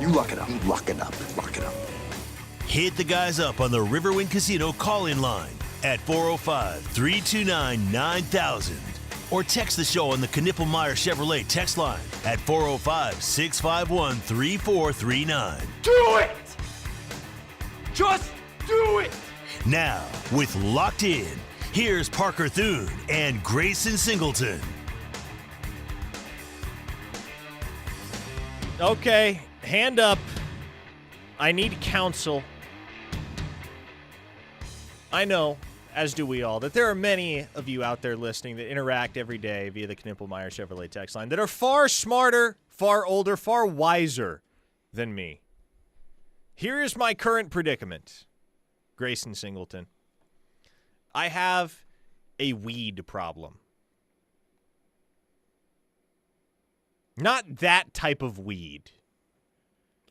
You lock it up. Lock it up. Lock it up. Hit the guys up on the Riverwind Casino call-in line at 405-329-9000 or text the show on the Knippelmeyer Chevrolet text line at 405-651-3439. Do it! Just do it! Now, with Locked In, here's Parker Thune and Grayson Singleton. Okay, hand up. I need counsel. I know, as do we all, that there are many of you out there listening that interact every day via the Knippelmeyer Chevrolet text line that are far smarter, far older, far wiser than me. Here is my current predicament, Grayson Singleton. I have a weed problem. Not that type of weed.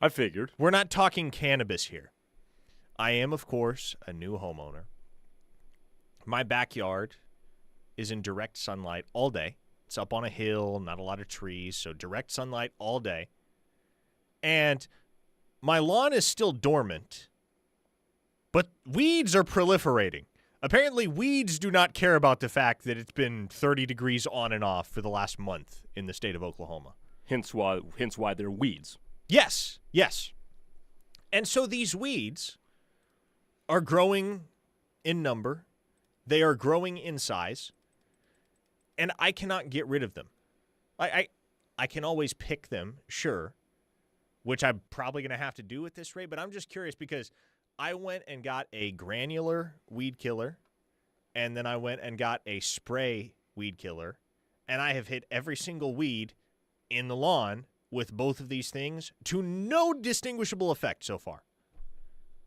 I figured. We're not talking cannabis here. I am, of course, a new homeowner. My backyard is in direct sunlight all day. It's up on a hill, not a lot of trees, so direct sunlight all day. And my lawn is still dormant, but weeds are proliferating. Apparently, weeds do not care about the fact that it's been 30 degrees on and off for the last month in the state of Oklahoma. Hence why they're weeds. Yes, yes. And so these weeds are growing in number. They are growing in size. And I cannot get rid of them. I can always pick them, sure, which I'm probably going to have to do at this rate. But I'm just curious because I went and got a granular weed killer, and then I went and got a spray weed killer, and I have hit every single weed in the lawn with both of these things to no distinguishable effect so far.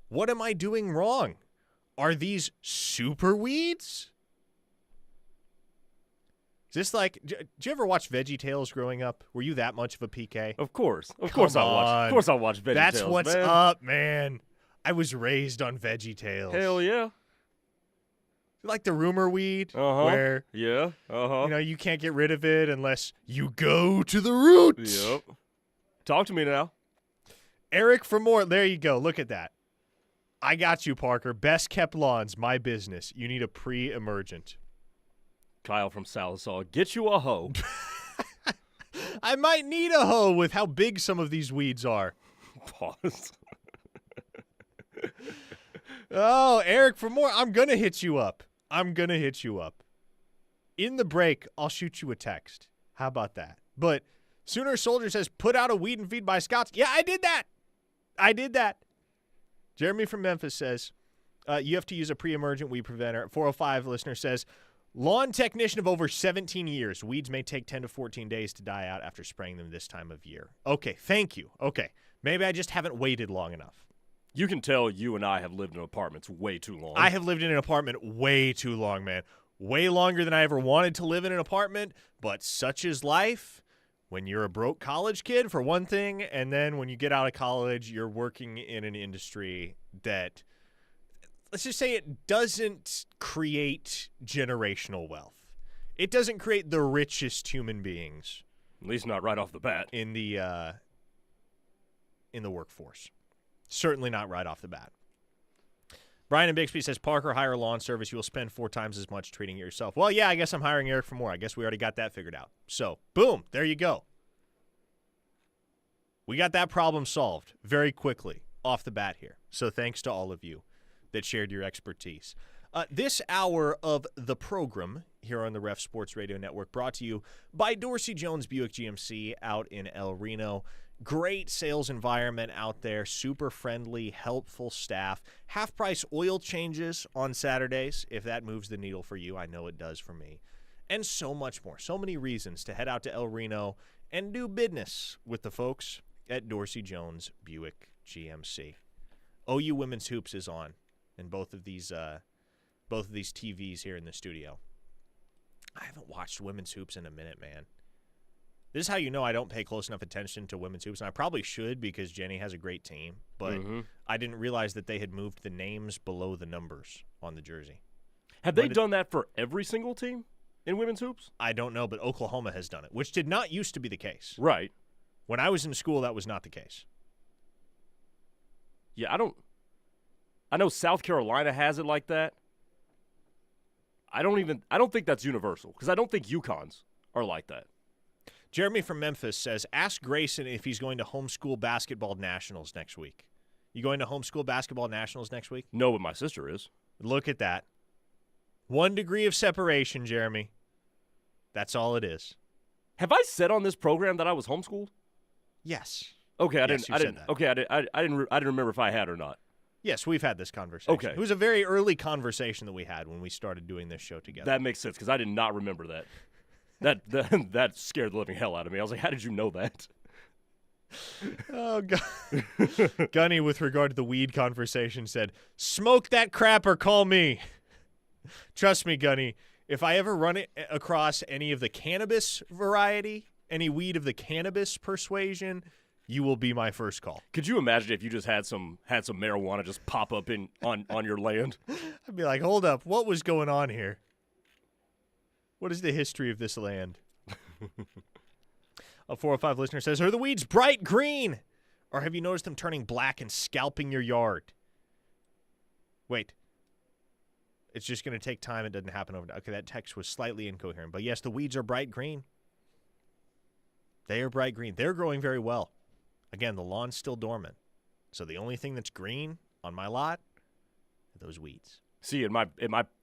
What am I doing wrong? Are these super weeds? Is this like, did you ever watch VeggieTales growing up? Were you that much of a PK? Of course I watch VeggieTales. That's what's man. up, man. I was raised on VeggieTales. Hell yeah. Like the rumor weed, Uh-huh. where you can't get rid of it unless you go to the roots. Yep. Talk to me now. Eric for more. There you go. Look at that. I got you, Parker. Best kept lawns, my business. You need a pre-emergent. Kyle from Sallisaw, get you a hoe. I might need a hoe with how big some of these weeds are. Pause. Oh, Eric for more. I'm going to hit you up. In the break, I'll shoot you a text. How about that? But Sooner Soldier says, put out a weed and feed by Scouts. Yeah, I did that. Jeremy from Memphis says, you have to use a pre-emergent weed preventer. 405 listener says, lawn technician of over 17 years. Weeds may take 10 to 14 days to die out after spraying them this time of year. Okay, thank you. Okay, maybe I just haven't waited long enough. You can tell you and I have lived in apartments way too long. I have lived in an apartment way too long, man. Way longer than I ever wanted to live in an apartment, but such is life. When you're a broke college kid, for one thing, and then when you get out of college, you're working in an industry that, let's just say, it doesn't create generational wealth. It doesn't create the richest human beings. At least not right off the bat. In the workforce. Certainly not right off the bat. Brian in Bixby says, Parker, hire a lawn service. You will spend 4 times as much treating it yourself. Well, yeah, I guess I'm hiring Eric for more. I guess we already got that figured out. So, boom, there you go. We got that problem solved very quickly off the bat here. So thanks to all of you that shared your expertise. This hour of the program here on the Ref Sports Radio Network brought to you by Dorsey Jones Buick GMC out in El Reno. Great sales environment out there, super friendly, helpful staff. Half-price oil changes on Saturdays, if that moves the needle for you. I know it does for me. And so much more. So many reasons to head out to El Reno and do business with the folks at Dorsey Jones Buick GMC. OU Women's Hoops is on in both of these TVs here in the studio. I haven't watched Women's Hoops in a minute, man. This is how you know I don't pay close enough attention to women's hoops, and I probably should because Jenny has a great team, but I didn't realize that they had moved the names below the numbers on the jersey. Have they done that for every single team in women's hoops? I don't know, but Oklahoma has done it, which did not used to be the case. Right. When I was in school, that was not the case. Yeah, I know South Carolina has it like that. I don't think that's universal because I don't think UConn's are like that. Jeremy from Memphis says, ask Grayson if he's going to homeschool basketball nationals next week. You going to homeschool basketball nationals next week? No, but my sister is. Look at that. 1 degree of separation, Jeremy. That's all it is. Have I said on this program that I was homeschooled? Yes. Okay, I Yes, didn't. you I said didn't. that. Okay, I didn't remember if I had or not. Yes, we've had this conversation. Okay. It was a very early conversation that we had when we started doing this show together. That makes sense because I did not remember that. That scared the living hell out of me. I was like, how did you know that? Oh, God. Gunny, with regard to the weed conversation, said, smoke that crap or call me. Trust me, Gunny, if I ever run it across any of the cannabis variety, any weed of the cannabis persuasion, you will be my first call. Could you imagine if you just had some marijuana just pop up on your land? I'd be like, hold up, what was going on here? What is the history of this land? A 405 listener says, are the weeds bright green? Or have you noticed them turning black and scalping your yard? Wait. It's just going to take time. It doesn't happen overnight. Okay, that text was slightly incoherent. But yes, the weeds are bright green. They are bright green. They're growing very well. Again, the lawn's still dormant. So the only thing that's green on my lot are those weeds. See, at my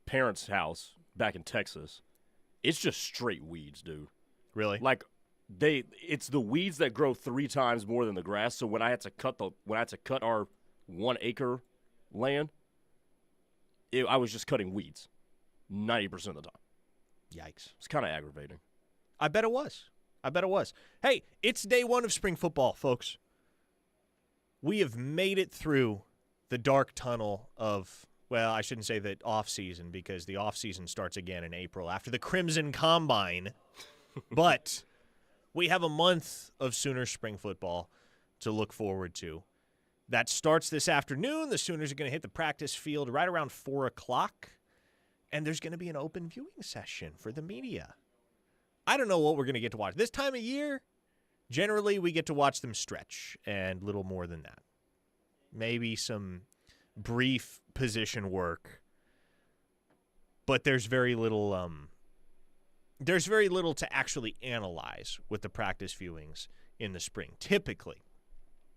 parents' house back in Texas, it's just straight weeds, dude. Really? Like it's the weeds that grow 3 times more than the grass. So when I had to cut our 1 acre land, I was just cutting weeds 90% of the time. Yikes. It's kind of aggravating. I bet it was. Hey, it's day 1 of spring football, folks. We have made it through the dark tunnel of, well, I shouldn't say the off-season because the off-season starts again in April after the Crimson Combine. But we have a month of Sooner spring football to look forward to. That starts this afternoon. The Sooners are going to hit the practice field right around 4 o'clock. And there's going to be an open viewing session for the media. I don't know what we're going to get to watch. This time of year, generally we get to watch them stretch and little more than that. Maybe some brief position work. But there's very little to actually analyze with the practice viewings in the spring, typically.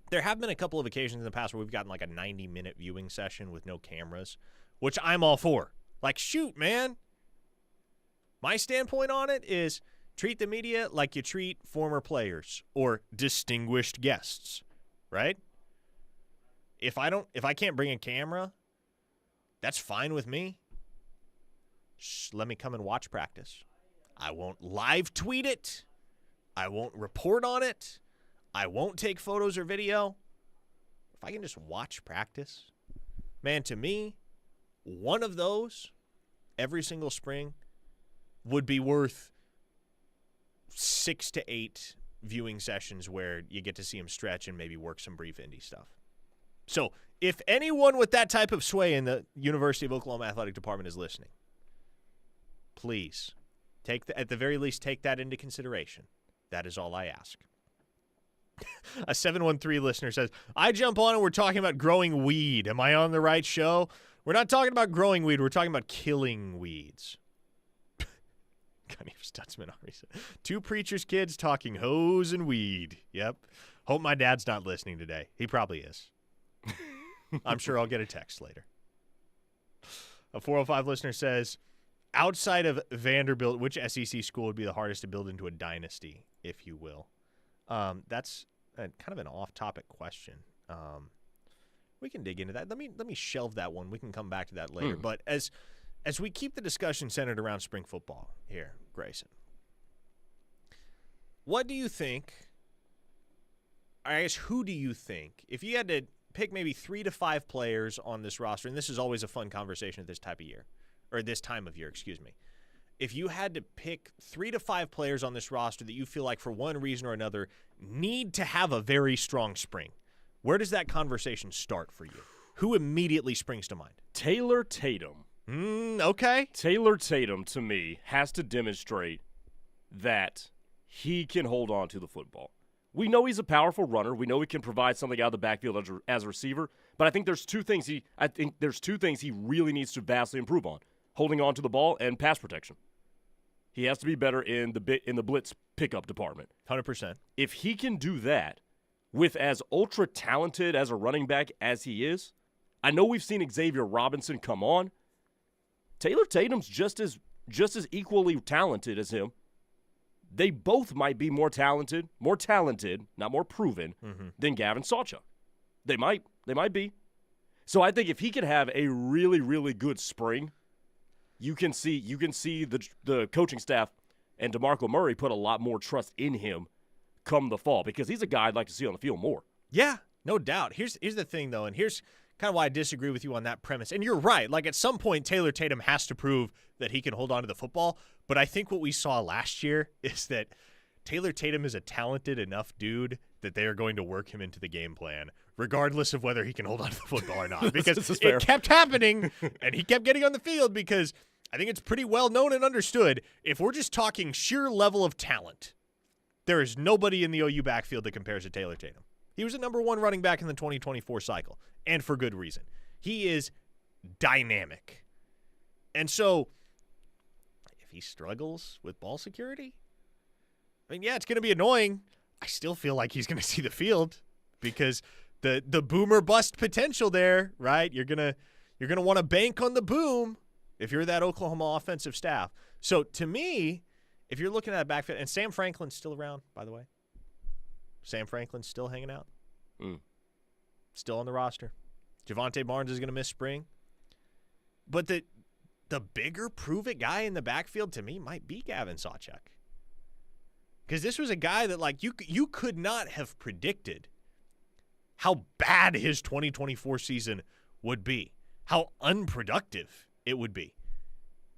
There have been a couple of occasions in the past where we've gotten like a 90-minute viewing session with no cameras, which I'm all for. Like, shoot, man. My standpoint on it is treat the media like you treat former players or distinguished guests, right? If I can't bring a camera, that's fine with me. Just let me come and watch practice. I won't live tweet it. I won't report on it. I won't take photos or video. If I can just watch practice, man, to me, one of those every single spring would be worth 6 to 8 viewing sessions where you get to see him stretch and maybe work some brief indie stuff. So if anyone with that type of sway in the University of Oklahoma Athletic Department is listening, please, at the very least, take that into consideration. That is all I ask. A 713 listener says, I jump on and we're talking about growing weed. Am I on the right show? We're not talking about growing weed. We're talking about killing weeds. Gunny Stutzman already said, 2 preacher's kids talking hose and weed. Yep. Hope my dad's not listening today. He probably is. I'm sure I'll get a text later. A 405 listener says, outside of Vanderbilt, which SEC school would be the hardest to build into a dynasty, if you will? That's kind of an off-topic question. We can dig into that. Let me shelve that one. We can come back to that later. But as we keep the discussion centered around spring football here, Grayson, what do you think? I guess who do you think, if you had to pick maybe 3 to 5 players on this roster, and this is always a fun conversation at this type of year, or this time of year, excuse me. If you had to pick 3 to 5 players on this roster that you feel like for one reason or another need to have a very strong spring, where does that conversation start for you? Who immediately springs to mind? Taylor Tatum. Okay. Taylor Tatum, to me, has to demonstrate that he can hold on to the football. We know he's a powerful runner. We know he can provide something out of the backfield as a receiver. But I think there's two things he really needs to vastly improve on: holding on to the ball and pass protection. He has to be better in the blitz pickup department. 100%. If he can do that with as ultra talented as a running back as he is, I know we've seen Xavier Robinson come on. Taylor Tatum's just as equally talented as him. They both might be more talented, not more proven, than Gavin Sawchuk. They might be. So I think if he could have a really, really good spring, you can see the coaching staff and DeMarco Murray put a lot more trust in him come the fall, because he's a guy I'd like to see on the field more. Yeah, no doubt. Here's the thing, though, and here's kind of why I disagree with you on that premise. And you're right. Like, at some point, Taylor Tatum has to prove that he can hold on to the football. But I think what we saw last year is that Taylor Tatum is a talented enough dude that they are going to work him into the game plan, regardless of whether he can hold on to the football or not. Because it kept happening, and he kept getting on the field, because I think it's pretty well known and understood, if we're just talking sheer level of talent, there is nobody in the OU backfield that compares to Taylor Tatum. He was the number one running back in the 2024 cycle, and for good reason. He is dynamic. And so, if he struggles with ball security, I mean, yeah, it's going to be annoying. I still feel like he's going to see the field, because the boomer bust potential there, right? You're gonna want to bank on the boom if you're that Oklahoma offensive staff. So to me, if you're looking at a backfield, and Sam Franklin's still around, by the way. Sam Franklin's still hanging out. Still on the roster. Javonte Barnes is going to miss spring. But the bigger prove-it guy in the backfield to me might be Gavin Sawchuk. Because this was a guy that, like, you could not have predicted how bad his 2024 season would be, how unproductive it would be.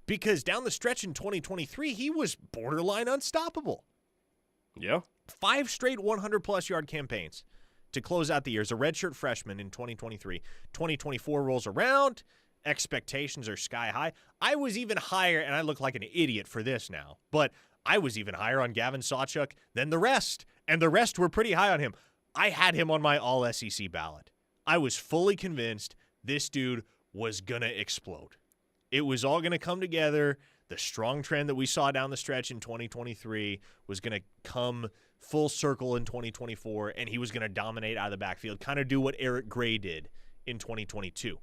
Because down the stretch in 2023, he was borderline unstoppable. Yeah. 5 straight 100-plus yard campaigns to close out the year as a redshirt freshman in 2023. 2024 rolls around. Expectations are sky high. I was even higher, and I look like an idiot for this now, but I was even higher on Gavin Sawchuk than the rest, and the rest were pretty high on him. I had him on my all-SEC ballot. I was fully convinced this dude was going to explode. It was all going to come together. The strong trend that we saw down the stretch in 2023 was going to come full circle in 2024, and he was going to dominate out of the backfield, kind of do what Eric Gray did in 2022.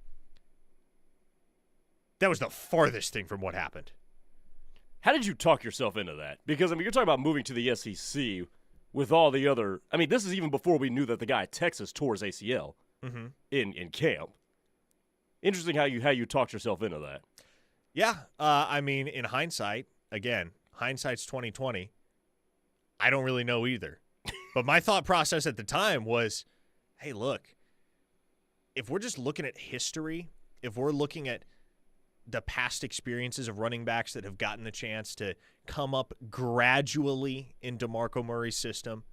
That was the farthest thing from what happened. How did you talk yourself into that? Because, I mean, you're talking about moving to the SEC with all the other – I mean, this is even before we knew that the guy at Texas tore his ACL in camp. Interesting how you talked yourself into that. Yeah, I mean, in hindsight, again, hindsight's 2020. I don't really know either. But my thought process at the time was, hey, look, if we're just looking at history, if we're looking at the past experiences of running backs that have gotten the chance to come up gradually in DeMarco Murray's system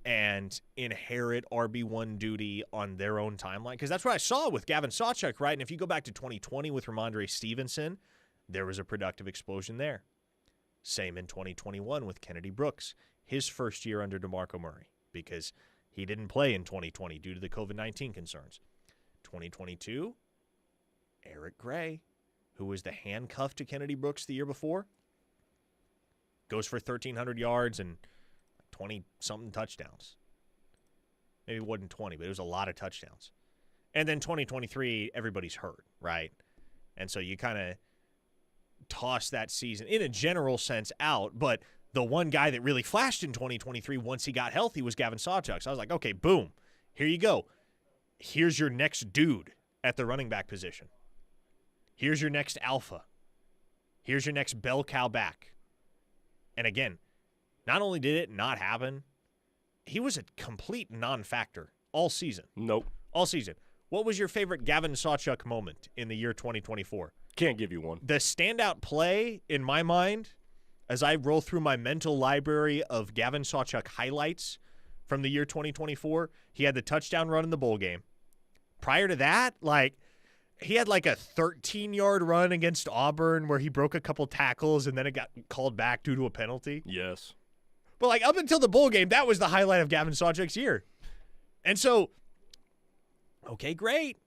and inherit RB1 duty on their own timeline, because that's what I saw with Gavin Sawchuk, right? And if you go back to 2020 with Ramondre Stevenson, there was a productive explosion there. Same in 2021 with Kennedy Brooks, his first year under DeMarco Murray, because he didn't play in 2020 due to the COVID-19 concerns. 2022, Eric Gray, who was the handcuff to Kennedy Brooks the year before, goes for 1,300 yards and 20-something touchdowns. Maybe it wasn't 20, but it was a lot of touchdowns. And then 2023, everybody's hurt, right? And so you kind of toss that season, in a general sense, out. But the one guy that really flashed in 2023 once he got healthy was Gavin Sawchuk. So I was like, okay, boom, here you go. Here's your next dude at the running back position. Here's your next alpha. Here's your next bell cow back. And again, not only did it not happen, he was a complete non-factor all season. Nope. All season. What was your favorite Gavin Sawchuk moment in the year 2024? Can't give you one. The standout play in my mind, as I roll through my mental library of Gavin Sawchuk highlights from the year 2024, he had the touchdown run in the bowl game. Prior to that, he had a 13-yard run against Auburn where he broke a couple tackles and then it got called back due to a penalty. Yes. But, like, up until the bowl game, that was the highlight of Gavin Sawchuk's year. And so, okay, great.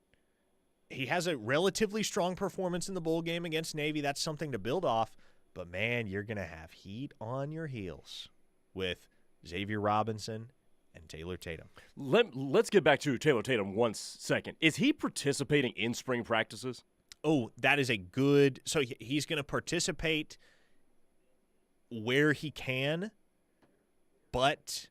He has a relatively strong performance in the bowl game against Navy. That's something to build off. But, man, you're going to have heat on your heels with Xavier Robinson and Taylor Tatum. Let's get back to Taylor Tatum 1 second. Is he participating in spring practices? Oh, that is a good – so he's going to participate where he can, but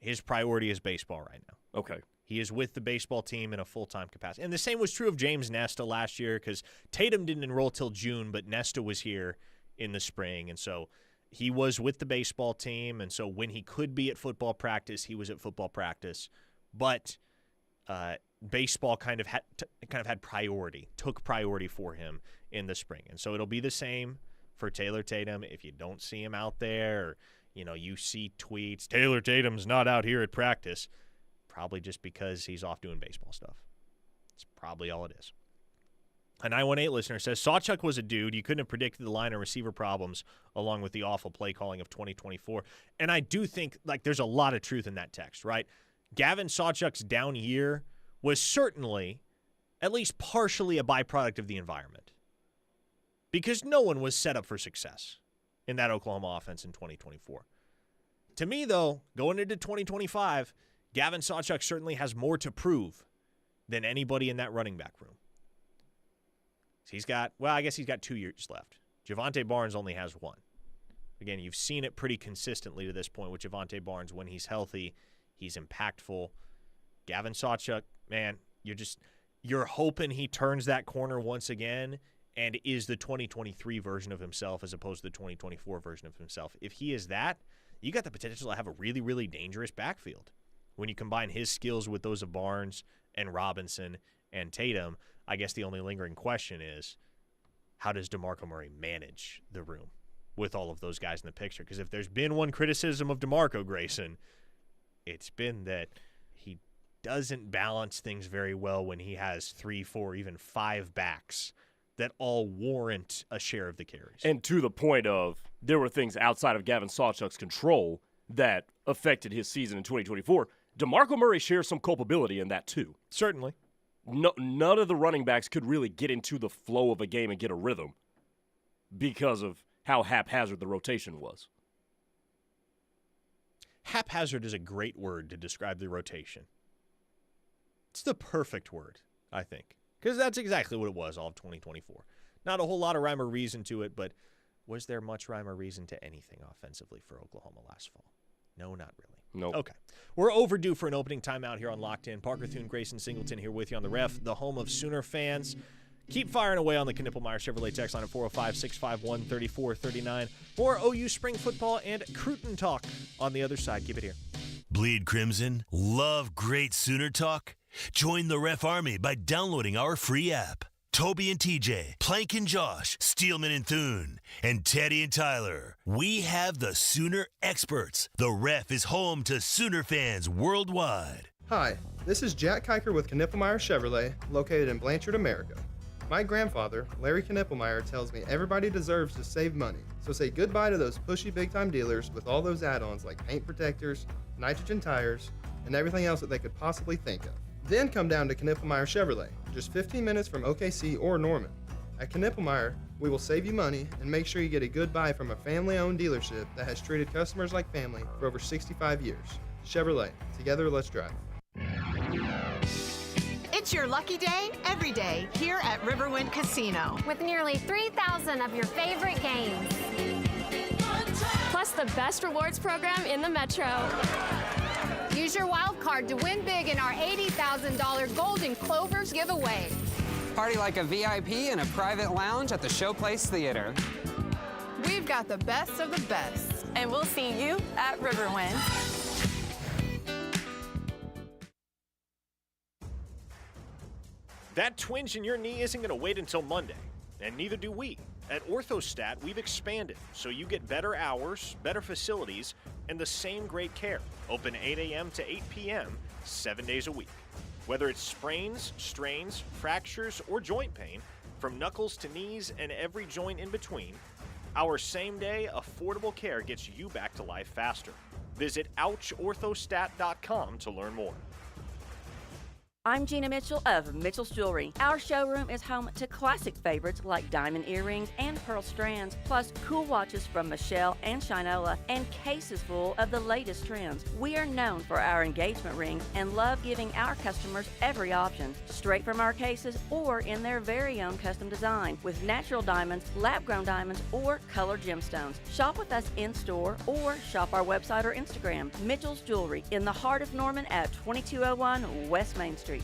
his priority is baseball right now. Okay. He is with the baseball team in a full-time capacity. And the same was true of James Nesta last year because Tatum didn't enroll till June, but Nesta was here in the spring. And so he was with the baseball team. And so when he could be at football practice, he was at football practice. But baseball kind of had priority, took priority for him in the spring. And so it'll be the same for Taylor Tatum. If you don't see him out there or, you see tweets, Taylor Tatum's not out here at practice, probably just because he's off doing baseball stuff. That's probably all it is. A 918 listener says, Sawchuk was a dude. You couldn't have predicted the line and receiver problems along with the awful play calling of 2024. And I do think, there's a lot of truth in that text, right? Gavin Sawchuk's down year was certainly at least partially a byproduct of the environment because no one was set up for success in that Oklahoma offense in 2024. To me, though, going into 2025, Gavin Sawchuk certainly has more to prove than anybody in that running back room. He's got 2 years left. Javonte Barnes only has 1. Again, you've seen it pretty consistently to this point with Javonte Barnes. When he's healthy, he's impactful. Gavin Sawchuk, man, you're hoping he turns that corner once again and is the 2023 version of himself as opposed to the 2024 version of himself. If he is that, you got the potential to have a really, really dangerous backfield. When you combine his skills with those of Barnes and Robinson and Tatum, I guess the only lingering question is, how does DeMarco Murray manage the room with all of those guys in the picture? Because if there's been one criticism of DeMarco, Grayson, it's been that he doesn't balance things very well when he has 3, 4, even 5 backs that all warrant a share of the carries. And to the point of there were things outside of Gavin Sawchuk's control that affected his season in 2024. DeMarco Murray shares some culpability in that too. Certainly. None of the running backs could really get into the flow of a game and get a rhythm because of how haphazard the rotation was. Haphazard is a great word to describe the rotation. It's the perfect word, I think, because that's exactly what it was all of 2024. Not a whole lot of rhyme or reason to it, but was there much rhyme or reason to anything offensively for Oklahoma last fall? No, not really. Nope. Okay. We're overdue for an opening timeout here on Locked In. Parker Thune, Grayson, Singleton here with you on the Ref, the home of Sooner fans. Keep firing away on the Knippelmeyer Chevrolet text line at 405-651-3439. More OU spring football and crootin talk on the other side. Keep it here. Bleed Crimson? Love great Sooner talk? Join the Ref Army by downloading our free app. Toby and TJ, Plank and Josh, Steelman and Thune, and Teddy and Tyler. We have the Sooner experts. The Ref is home to Sooner fans worldwide. Hi, this is Jack Kiker with Knippelmeyer Chevrolet, located in Blanchard, America. My grandfather, Larry Knippelmeyer, tells me everybody deserves to save money, so say goodbye to those pushy big-time dealers with all those add-ons like paint protectors, nitrogen tires, and everything else that they could possibly think of. Then come down to Knippelmeyer Chevrolet, just 15 minutes from OKC or Norman. At Knippelmeyer, we will save you money and make sure you get a good buy from a family-owned dealership that has treated customers like family for over 65 years. Chevrolet, together let's drive. It's your lucky day every day here at Riverwind Casino. With nearly 3,000 of your favorite games. Plus the best rewards program in the Metro. Use your wild card to win big in our $80,000 Golden Clovers giveaway. Party like a VIP in a private lounge at the Showplace Theater. We've got the best of the best. And we'll see you at Riverwind. That twinge in your knee isn't going to wait until Monday, and neither do we. At Orthostat, we've expanded, so you get better hours, better facilities, and the same great care. Open 8 a.m. to 8 p.m., 7 days a week. Whether it's sprains, strains, fractures, or joint pain, from knuckles to knees and every joint in between, our same-day, affordable care gets you back to life faster. Visit ouchorthostat.com to learn more. I'm Gina Mitchell of Mitchell's Jewelry. Our showroom is home to classic favorites like diamond earrings and pearl strands, plus cool watches from Michelle and Shinola, and cases full of the latest trends. We are known for our engagement rings and love giving our customers every option, straight from our cases or in their very own custom design, with natural diamonds, lab-grown diamonds, or colored gemstones. Shop with us in-store or shop our website or Instagram. Mitchell's Jewelry in the heart of Norman at 2201 West Main Street.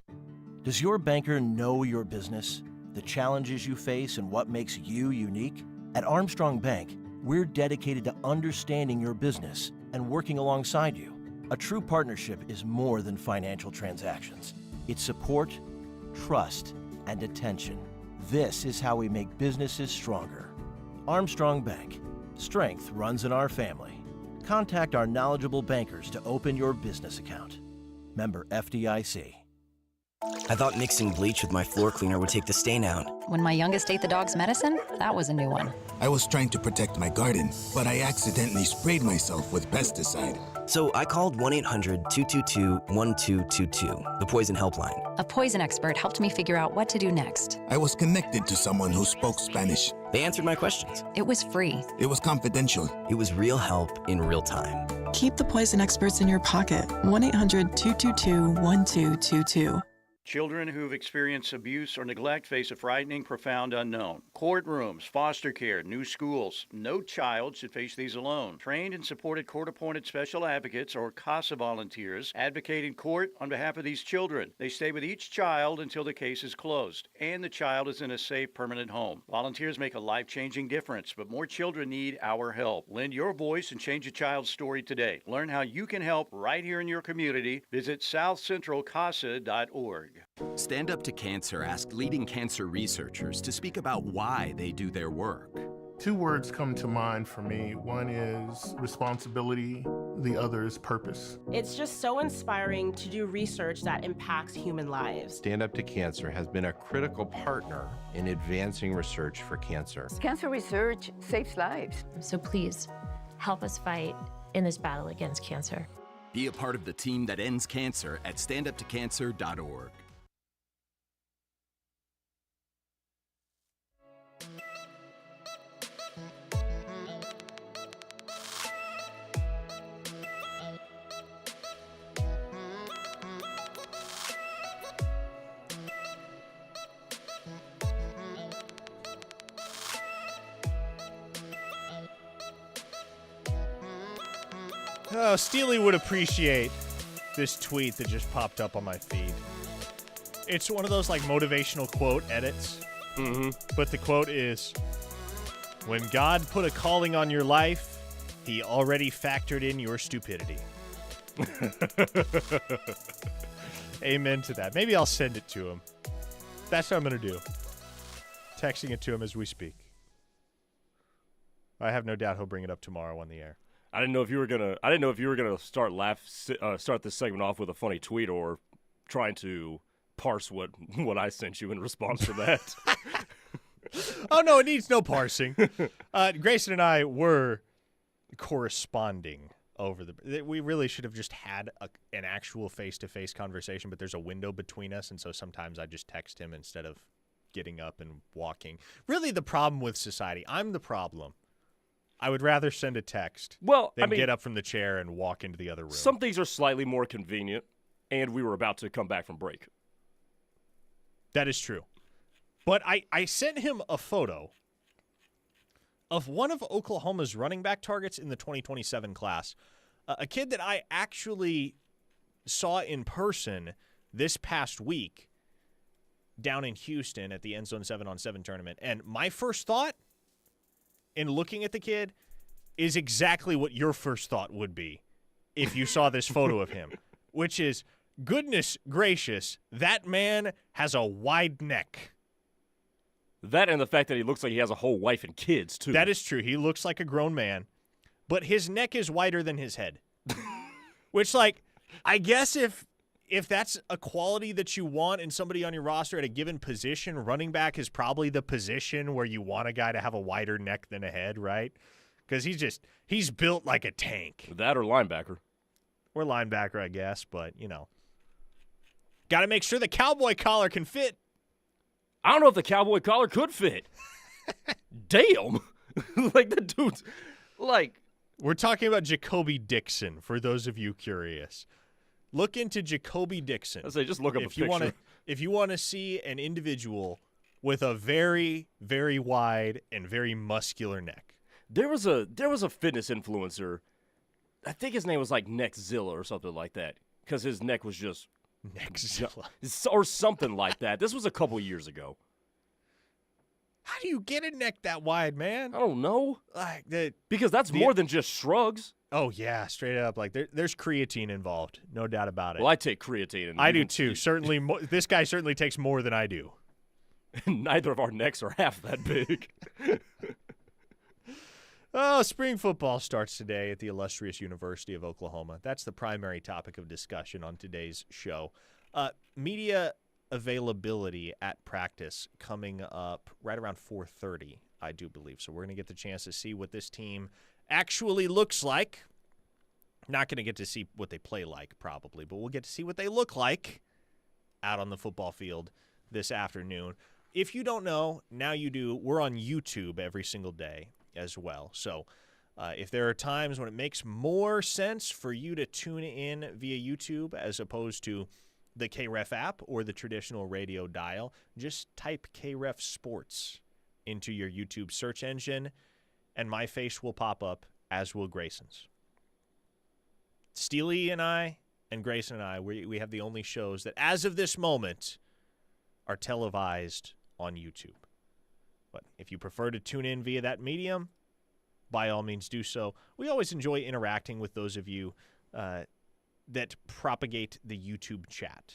Does your banker know your business, the challenges you face, and what makes you unique? At Armstrong Bank, we're dedicated to understanding your business and working alongside you. A true partnership is more than financial transactions. It's support, trust, and attention. This is how we make businesses stronger. Armstrong Bank. Strength runs in our family. Contact our knowledgeable bankers to open your business account. Member FDIC. I thought mixing bleach with my floor cleaner would take the stain out. When my youngest ate the dog's medicine, that was a new one. I was trying to protect my garden, but I accidentally sprayed myself with pesticide. So I called 1-800-222-1222, the poison helpline. A poison expert helped me figure out what to do next. I was connected to someone who spoke Spanish. They answered my questions. It was free. It was confidential. It was real help in real time. Keep the poison experts in your pocket. 1-800-222-1222. Children who've experienced abuse or neglect face a frightening, profound unknown. Courtrooms, foster care, new schools. No child should face these alone. Trained and supported court-appointed special advocates or CASA volunteers advocate in court on behalf of these children. They stay with each child until the case is closed and the child is in a safe, permanent home. Volunteers make a life-changing difference, but more children need our help. Lend your voice and change a child's story today. Learn how you can help right here in your community. Visit southcentralcasa.org. Stand Up to Cancer asked leading cancer researchers to speak about why they do their work. Two words come to mind for me. One is responsibility, the other is purpose. It's just so inspiring to do research that impacts human lives. Stand Up to Cancer has been a critical partner in advancing research for cancer. Cancer research saves lives. So please, help us fight in this battle against cancer. Be a part of the team that ends cancer at standuptocancer.org. Oh, Steely would appreciate this tweet that just popped up on my feed. It's one of those like motivational quote edits. But the quote is, when God put a calling on your life, he already factored in your stupidity. Amen to that. Maybe I'll send it to him. That's what I'm going to do. Texting it to him as we speak. I have no doubt he'll bring it up tomorrow on the air. I didn't know if you were gonna start this segment off with a funny tweet or trying to parse what I sent you in response to that. Oh no, it needs no parsing. Grayson and I were corresponding over we really should have just had an actual face-to-face conversation, but there's a window between us, and so sometimes I just text him instead of getting up and walking. Really, the problem with society, I'm the problem. I would rather send a text than get up from the chair and walk into the other room. Some things are slightly more convenient, and we were about to come back from break. That is true. But I sent him a photo of one of Oklahoma's running back targets in the 2027 class, a kid that I actually saw in person this past week down in Houston at the End Zone 7-on-7 tournament. And my first thought in looking at the kid is exactly what your first thought would be if you saw this photo of him, which is, goodness gracious, that man has a wide neck. That and the fact that he looks like he has a whole wife and kids, too. That is true. He looks like a grown man, but his neck is wider than his head. Which, like, I guess if that's a quality that you want in somebody on your roster at a given position, running back is probably the position where you want a guy to have a wider neck than a head, right? Because he's built like a tank. That or linebacker. or linebacker, I guess, but, got to make sure the cowboy collar can fit. I don't know if the cowboy collar could fit. Damn. Like, the dude's, like. We're talking about Jacoby Dixon, for those of you curious. Look into Jacoby Dixon. I say, just look up a picture. If you want to see an individual with a very, very wide and very muscular neck. There was a fitness influencer. I think his name was like Neckzilla or something like that, because his neck was just Neckzilla or something like that. This was a couple years ago. How do you get a neck that wide, man? I don't know. Because that's more than just shrugs. Oh yeah, straight up. Like there's creatine involved, no doubt about it. Well, I take creatine. I do too. Certainly, this guy certainly takes more than I do. Neither of our necks are half that big. Oh, spring football starts today at the illustrious University of Oklahoma. That's the primary topic of discussion on today's show. Media availability at practice coming up right around 4:30, I do believe. So we're going to get the chance to see what this team actually looks like. Not going to get to see what they play like, probably, but we'll get to see what they look like out on the football field this afternoon. If you don't know, now you do. We're on YouTube every single day as well. So if there are times when it makes more sense for you to tune in via YouTube as opposed to the KREF app or the traditional radio dial, just type KREF Sports into your YouTube search engine, and my face will pop up, as will Grayson's. Steely and I and Grayson and I, we have the only shows that, as of this moment, are televised on YouTube. But if you prefer to tune in via that medium, by all means do so. We always enjoy interacting with those of you that propagate the YouTube chat.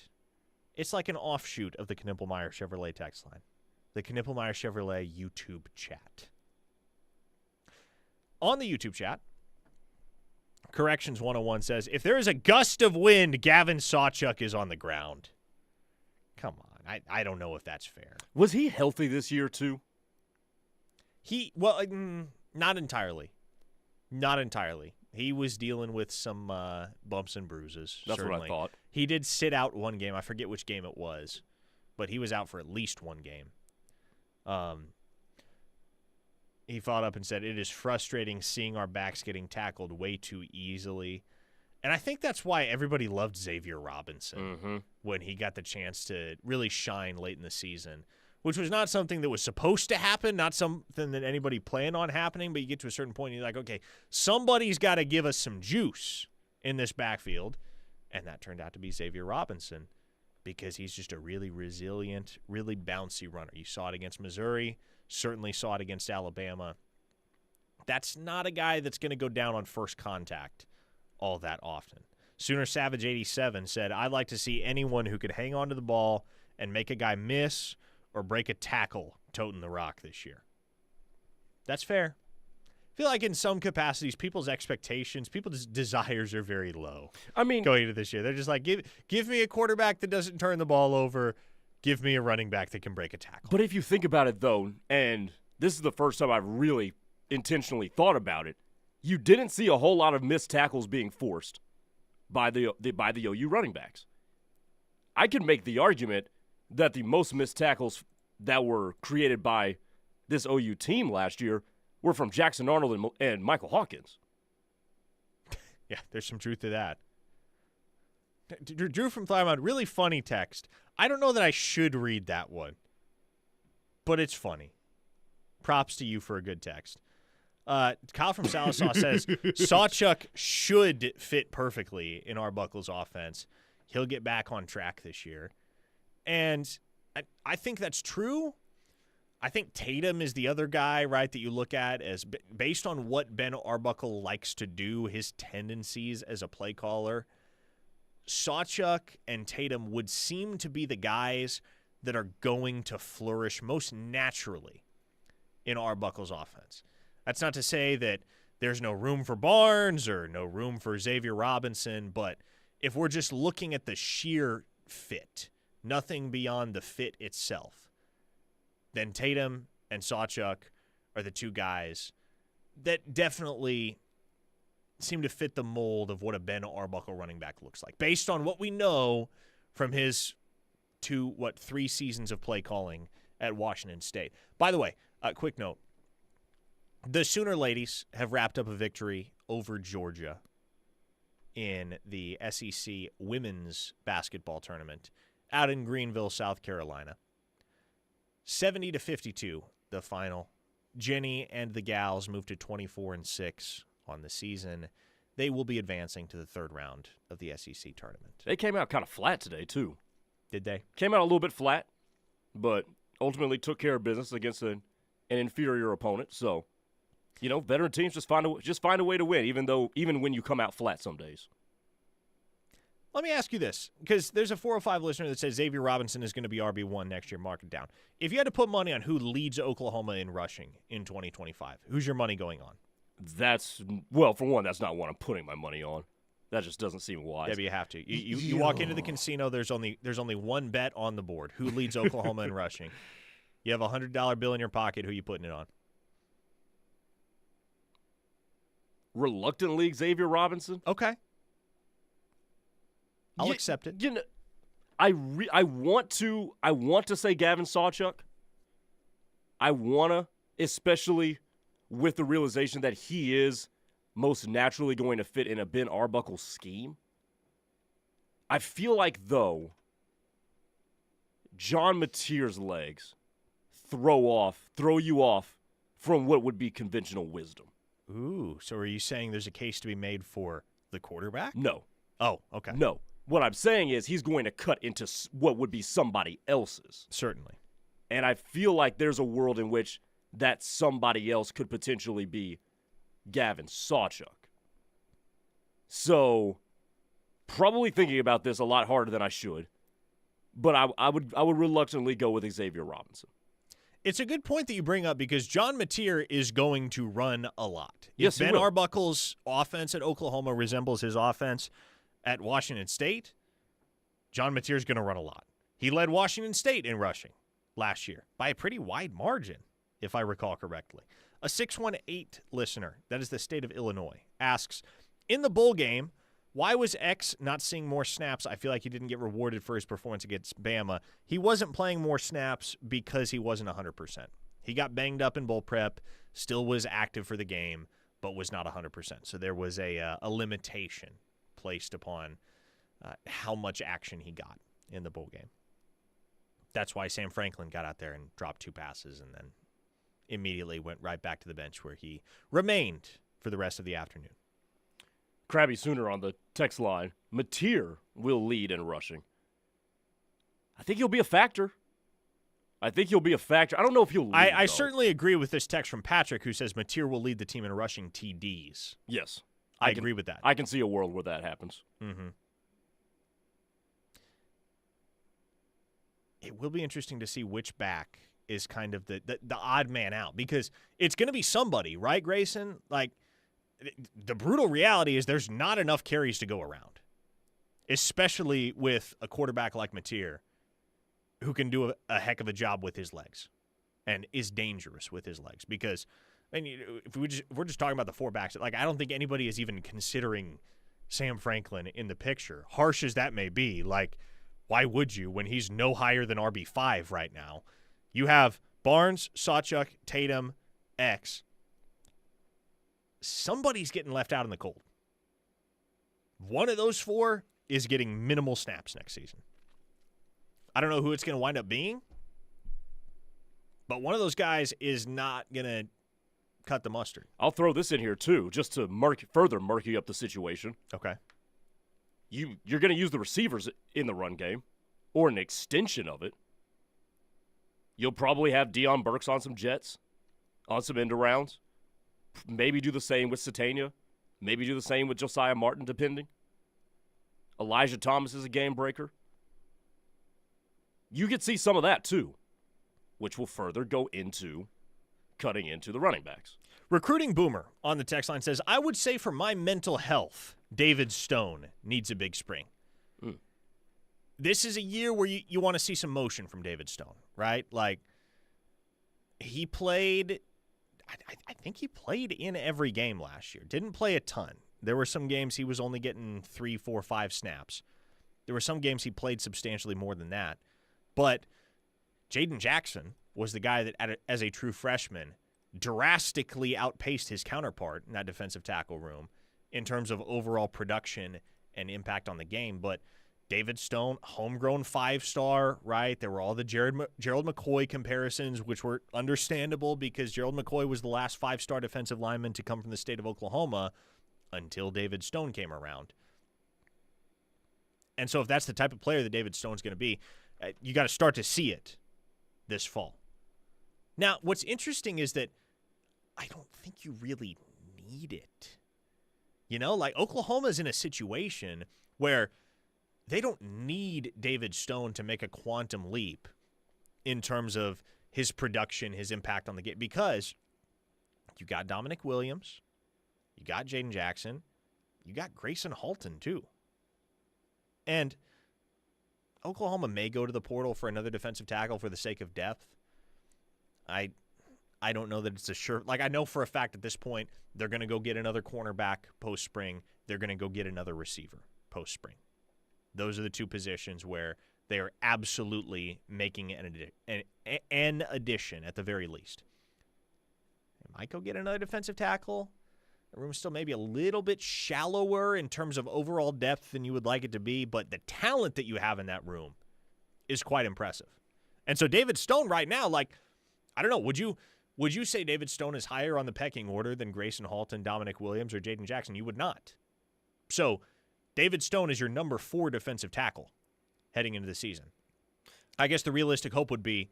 It's like an offshoot of the Knippelmeyer Chevrolet text line. The Knippelmeyer Chevrolet YouTube chat. On the YouTube chat, Corrections 101 says, if there is a gust of wind, Gavin Sawchuk is on the ground. Come on. I don't know if that's fair. Was he healthy this year, too? Not entirely. Not entirely. He was dealing with some bumps and bruises. That's certainly. what I thought. He did sit out one game. I forget which game it was, but he was out for at least one game. He followed up and said, it is frustrating seeing our backs getting tackled way too easily. And I think that's why everybody loved Xavier Robinson when he got the chance to really shine late in the season, which was not something that was supposed to happen, not something that anybody planned on happening, but you get to a certain point and you're like, okay, somebody's got to give us some juice in this backfield. And that turned out to be Xavier Robinson because he's just a really resilient, really bouncy runner. You saw it against Missouri, certainly saw it against Alabama. That's not a guy that's going to go down on first contact all that often. Sooner Savage 87 said, I'd like to see anyone who could hang on to the ball and make a guy miss or break a tackle toting the rock this year. That's fair. I feel like in some capacities, people's expectations, people's desires are very low. I mean, going into this year, they're just like, give me a quarterback that doesn't turn the ball over. Give me a running back that can break a tackle. But if you think about it, though, and this is the first time I've really intentionally thought about it, you didn't see a whole lot of missed tackles being forced by the OU running backs. I could make the argument that the most missed tackles that were created by this OU team last year were from Jackson Arnold and Michael Hawkins. Yeah, there's some truth to that. Drew from Plymouth, really funny text. I don't know that I should read that one, but it's funny. Props to you for a good text. Kyle from Salisaw says, Sawchuk should fit perfectly in Arbuckle's offense. He'll get back on track this year. And I think that's true. I think Tatum is the other guy, right, that you look at as based on what Ben Arbuckle likes to do, his tendencies as a play caller. Sawchuk and Tatum would seem to be the guys that are going to flourish most naturally in Arbuckle's offense. That's not to say that there's no room for Barnes or no room for Xavier Robinson, but if we're just looking at the sheer fit, nothing beyond the fit itself, then Tatum and Sawchuk are the two guys that definitely seem to fit the mold of what a Ben Arbuckle running back looks like, based on what we know from his 3 seasons of play calling at Washington State. By the way, quick note. The Sooner ladies have wrapped up a victory over Georgia in the SEC women's basketball tournament out in Greenville, South Carolina. 70-52, the final. Jenny and the gals moved to 24-6 on the season. They will be advancing to the third round of the SEC tournament. They came out kind of flat today, too. Did they? Came out a little bit flat, but ultimately took care of business against an inferior opponent. So, veteran teams just find a way to win, even when you come out flat some days. Let me ask you this, because there's a 405 listener that says Xavier Robinson is going to be RB1 next year, mark it down. If you had to put money on who leads Oklahoma in rushing in 2025, who's your money going on? For one, that's not what I'm putting my money on. That just doesn't seem wise. Yeah, but you have to. You walk into the casino, there's only one bet on the board. Who leads Oklahoma in rushing? You have a $100 bill in your pocket, who you putting it on? Reluctantly, Xavier Robinson. Okay. I'll accept it. I want to say Gavin Sawchuk. I want to, especially with the realization that he is most naturally going to fit in a Ben Arbuckle scheme. I feel like, though, John Mateer's legs throw you off from what would be conventional wisdom. Ooh, so are you saying there's a case to be made for the quarterback? No. Oh, okay. No. What I'm saying is he's going to cut into what would be somebody else's. Certainly. And I feel like there's a world in which that somebody else could potentially be Gavin Sawchuk. So, probably thinking about this a lot harder than I should. But I would reluctantly go with Xavier Robinson. It's a good point that you bring up because John Mateer is going to run a lot. Yes, if Ben Arbuckle's offense at Oklahoma resembles his offense at Washington State, John Mateer is going to run a lot. He led Washington State in rushing last year by a pretty wide margin, if I recall correctly. A 618 listener, that is the state of Illinois, asks, in the bowl game, why was X not seeing more snaps? I feel like he didn't get rewarded for his performance against Bama. He wasn't playing more snaps because he wasn't 100%. He got banged up in bowl prep, still was active for the game, but was not 100%. So there was a limitation placed upon how much action he got in the bowl game. That's why Sam Franklin got out there and dropped 2 passes and then immediately went right back to the bench where he remained for the rest of the afternoon. Krabby Sooner on the text line. Mateer will lead in rushing. I think he'll be a factor. I don't know if he'll lead, I certainly agree with this text from Patrick who says Mateer will lead the team in rushing TDs. Yes. I agree with that. I can see a world where that happens. Mm-hmm. It will be interesting to see which back is kind of the odd man out because it's going to be somebody, right, Grayson? Like, the brutal reality is there's not enough carries to go around, especially with a quarterback like Mateer who can do a heck of a job with his legs and is dangerous with his legs because if we're just talking about the 4 backs, like I don't think anybody is even considering Sam Franklin in the picture. Harsh as that may be, like why would you when he's no higher than RB5 right now? You have Barnes, Sawchuk, Tatum, X. Somebody's getting left out in the cold. One of those 4 is getting minimal snaps next season. I don't know who it's going to wind up being, but one of those guys is not going to cut the mustard. I'll throw this in here, too, just to further murky up the situation. Okay. You're going to use the receivers in the run game, or an extension of it. You'll probably have Deion Burks on some jets, on some end arounds. Maybe do the same with Satania. Maybe do the same with Josiah Martin, depending. Elijah Thomas is a game breaker. You could see some of that, too, which will further go into cutting into the running backs. Recruiting Boomer on the text line says, I would say for my mental health, David Stone needs a big spring. This is a year where you want to see some motion from David Stone, right? Like, he played – I think he played in every game last year. Didn't play a ton. There were some games he was only getting 3, 4, 5 snaps. There were some games he played substantially more than that. But Jaden Jackson was the guy that, as a true freshman, drastically outpaced his counterpart in that defensive tackle room in terms of overall production and impact on the game. But David Stone, homegrown 5-star, right? There were all the Gerald McCoy comparisons, which were understandable because Gerald McCoy was the last 5-star defensive lineman to come from the state of Oklahoma until David Stone came around. And so if that's the type of player that David Stone's going to be, you got to start to see it this fall. Now, what's interesting is that I don't think you really need it. You know, like Oklahoma's in a situation where they don't need David Stone to make a quantum leap in terms of his production, his impact on the game, because you got Dominic Williams, you got Jaden Jackson, you got Grayson Halton too. And Oklahoma may go to the portal for another defensive tackle for the sake of depth. I don't know that it's a sure. Like, I know for a fact at this point they're going to go get another cornerback post-spring. They're going to go get another receiver post-spring. Those are the two positions where they are absolutely making an addition at the very least. They might go get another defensive tackle. The room's still maybe a little bit shallower in terms of overall depth than you would like it to be, but the talent that you have in that room is quite impressive. And so David Stone right now, like, I don't know, would you say David Stone is higher on the pecking order than Grayson Halton, Dominic Williams, or Jaden Jackson? You would not. So David Stone is your number 4 defensive tackle heading into the season. I guess the realistic hope would be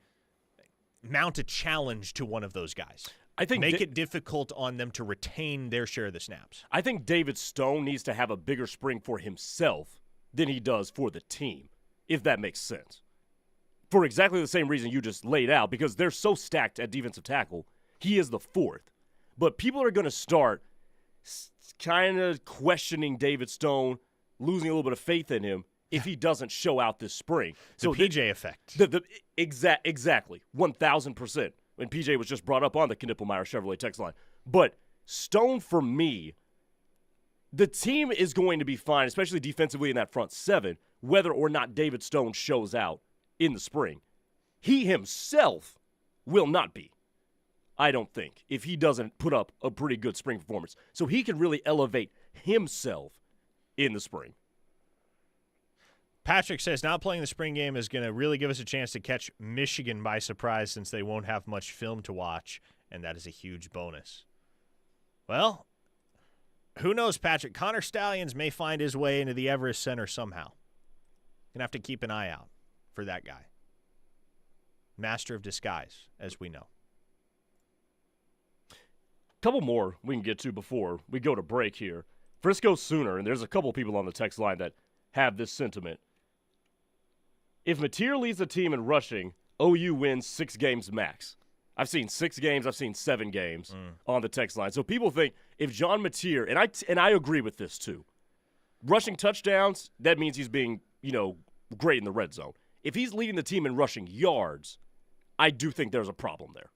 mount a challenge to one of those guys. I think make it difficult on them to retain their share of the snaps. I think David Stone needs to have a bigger spring for himself than he does for the team, if that makes sense. For exactly the same reason you just laid out, because they're so stacked at defensive tackle, he is the 4th. But people are going to start kind of questioning David Stone, losing a little bit of faith in him if he doesn't show out this spring. So the PJ effect. Exactly, 1,000%. When PJ was just brought up on the Knippelmeyer Chevrolet text line. But Stone, for me, the team is going to be fine, especially defensively in that front 7, whether or not David Stone shows out in the spring. He himself will not be, I don't think, if he doesn't put up a pretty good spring performance. So he can really elevate himself in the spring. Patrick says not playing the spring game is going to really give us a chance to catch Michigan by surprise since they won't have much film to watch, and that is a huge bonus. Well, who knows, Patrick? Connor Stallions may find his way into the Everest Center somehow. Going to have to keep an eye out for that guy. Master of disguise, as we know. Couple more we can get to before we go to break here. Frisco Sooner, and there's a couple people on the text line that have this sentiment. If Mateer leads the team in rushing, OU wins 6 games max. I've seen 6 games. I've seen 7 games on the text line. So people think if John Mateer, and I agree with this too, rushing touchdowns, that means he's being, great in the red zone. If he's leading the team in rushing yards, I do think there's a problem there.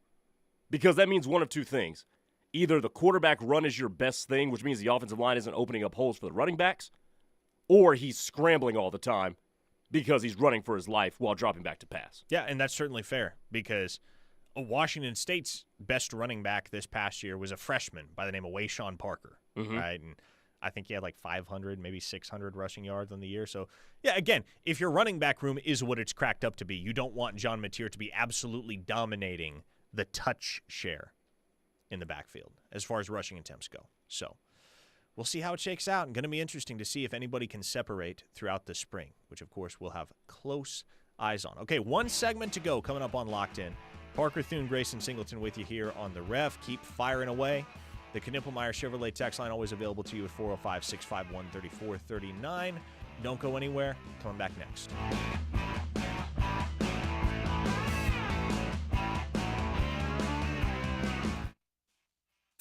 Because that means one of two things. Either the quarterback run is your best thing, which means the offensive line isn't opening up holes for the running backs, or he's scrambling all the time because he's running for his life while dropping back to pass. Yeah, and that's certainly fair because Washington State's best running back this past year was a freshman by the name of Wayshawn Parker, right? And I think he had like 500, maybe 600 rushing yards on the year. So, yeah, again, if your running back room is what it's cracked up to be, you don't want John Mateer to be absolutely dominating the touch share in the backfield as far as rushing attempts go. So we'll see how it shakes out, and going to be interesting to see if anybody can separate throughout the spring, which, of course, we'll have close eyes on. Okay, one segment to go coming up on Locked In. Parker, Thune, Grayson, Singleton with you here on the Ref. Keep firing away. The Knippelmeyer Chevrolet text line always available to you at 405-651-3439. Don't go anywhere. Coming back next.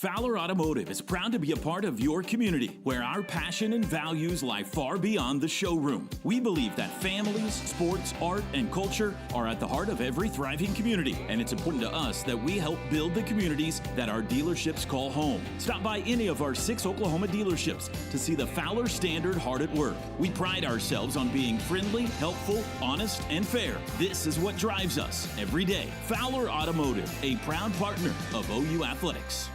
Fowler Automotive is proud to be a part of your community, where our passion and values lie far beyond the showroom. We believe that families, sports, art, and culture are at the heart of every thriving community, and it's important to us that we help build the communities that our dealerships call home. Stop by any of our 6 Oklahoma dealerships to see the Fowler standard hard at work. We pride ourselves on being friendly, helpful, honest, and fair. This is what drives us every day. Fowler Automotive, a proud partner of OU Athletics.